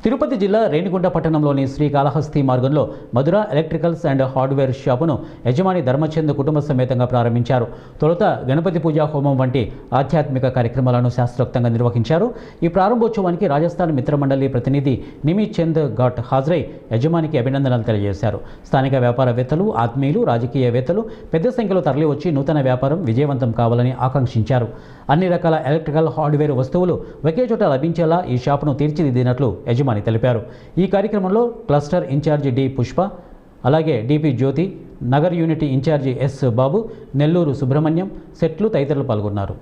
తిరుపతి జిల్లా రేణిగుంట పట్టణంలోని శ్రీకాళహస్తి మార్గంలో మధుర ఎలక్ట్రికల్స్ అండ్ హార్డ్వేర్ షాపును యజమాని ధర్మచంద్ కుటుంబ సమేతంగా ప్రారంభించారు. తొలుత గణపతి పూజా హోమం వంటి ఆధ్యాత్మిక కార్యక్రమాలను శాస్త్రోక్తంగా నిర్వహించారు. ఈ ప్రారంభోత్సవానికి రాజస్థాన్ మిత్రమండలి ప్రతినిధి నిమిత్ చంద్ ఘాట్ హాజరై యజమానికి అభినందనలు తెలియజేశారు. స్థానిక వ్యాపారవేత్తలు, ఆత్మీయులు, రాజకీయవేత్తలు పెద్ద సంఖ్యలో తరలివచ్చి నూతన వ్యాపారం విజయవంతం కావాలని ఆకాంక్షించారు. అన్ని రకాల ఎలక్ట్రికల్ హార్డ్వేర్ వస్తువులు ఒకే చోట లభించేలా ఈ షాపును తీర్చిదిద్దినట్లు యజమాని తెలిపారు. ఈ కార్యక్రమంలో క్లస్టర్ ఇన్ఛార్జి డి పుష్ప, అలాగే డిపి జ్యోతి, నగర్ యూనిట్ ఇన్ఛార్జి ఎస్ బాబు, నెల్లూరు సుబ్రహ్మణ్యం, సెట్లు తదితరులు పాల్గొన్నారు.